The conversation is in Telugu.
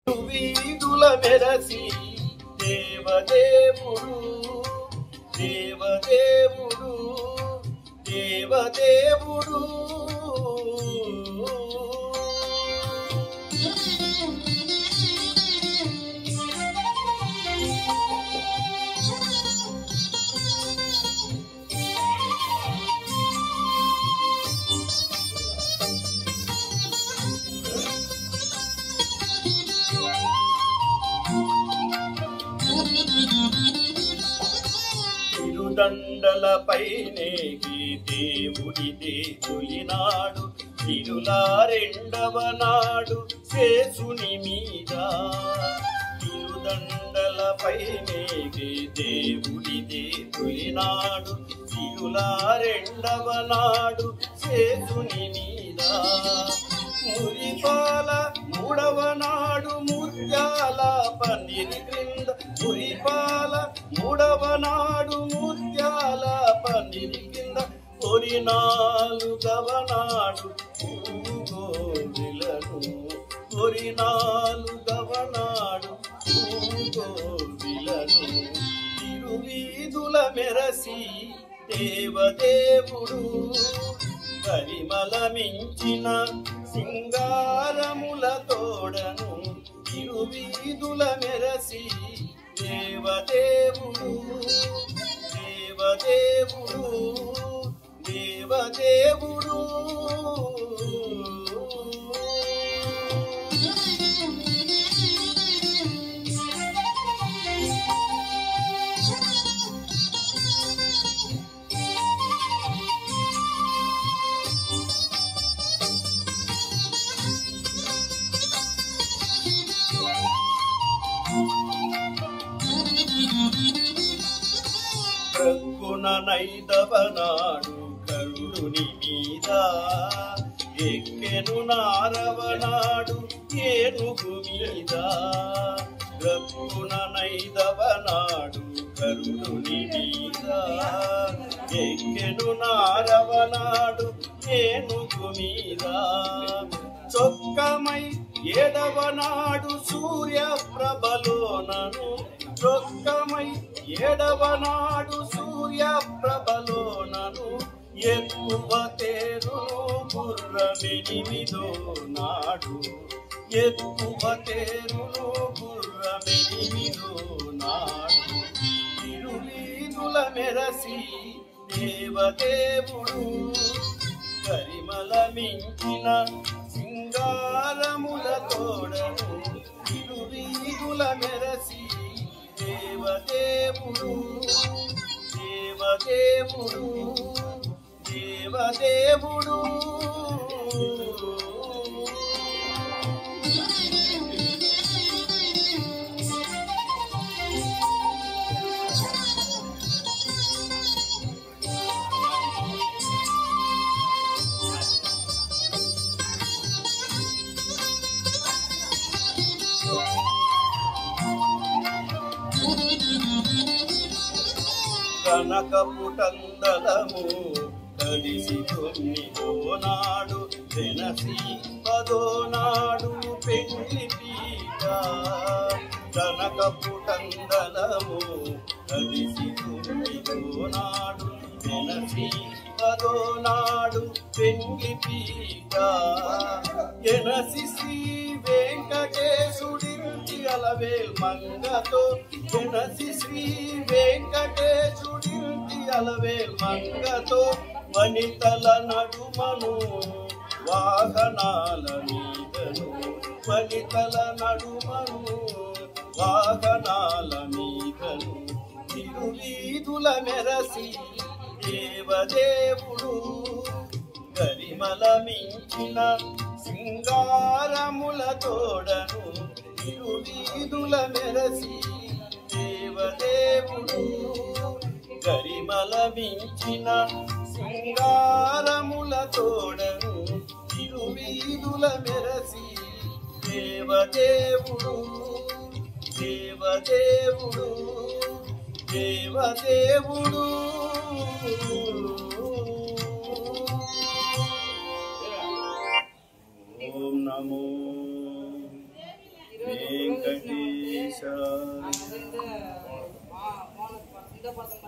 వీధుల మెరసి దేవదేవుడు దేవదేవుడు దేవదేవుడు తిరుదండలపైనే దేవుడిదే తొలినాడు తిరులా రెండవ నాడు శేషుని మీద తిరుదండలపైనే దేవుడిదే తొలినాడు తిరులా రెండవ నాడు శేషుని మీద మురిపాల మూడవ నాడు ముత్యాల పందిరి క్రింద మురిపాల మూడవ నాడు ముత్యాల పందిరి కింద తొలినాలుగవ నాడు పూగోవిలను తొలినాలుగవ నాడు పూగోవిలను తిరువీధుల మెరసి దేవదేవుడు పరిమళ మించిన సింగారముల తోడను తిరువీధుల మెరసి దేవదేవుడు దేవదేవుడు దేవదేవుడు ప్రక్కున నైదవ నాడు గరుడుని మీద ఎక్కెను నారవ నాడు ఏనుగు మీద ప్రక్కున నైదవ నాడు గరుడుని మీద ఎక్కెను నారవ నాడు ఏనుగు మీద చొక్కమై ఏడవ నాడు సూర్య ప్రభలోనను చొక్కమై ఏడవ నాడు సూర్య ప్రభలోనను ఎక్కువ తేరును గుర్రమెనిమిదో నాడు ఎక్కువ తేరును గుర్రమెనిమిదో నాడు తిరువీధుల మెరసి దేవదేవుడు పరిమళ మించిన సింగారముల తోడను తిరువీధుల మెరసి దేవదేవుడు దేవదేవుడు దేవదేవుడు కనకపుటందలము కలిసి తొమ్మిదో నాడు తెనసి పదో నాడు పెళ్లి పీట కనకపుటందలము కలిసి తొమ్మిదో నాడు తెనసి పదో నాడు పెళ్లి పీట ఎనసి శ్రీ వెంకటేశుడింటి అలవేల్ మంగతో ఎనసి శ్రీ వెంకటేశుడింటి అలవేల్ మంగతో వనితల నడుమను వాహనాల మీదను వనితల నడుమను వాహనాల మీదను తిరువీధుల మెరసి దేవదేవుడు గరిమల మించిన సింగారముల తోడను తిరువీధుల మెరసి దేవదేవుడు గరిమల మించిన సింగారముల తోడను తిరువీధుల మెరసి దేవదేవుడు దేవదేవుడు దేవదేవుడు ఓం నమో వెంకటేశ.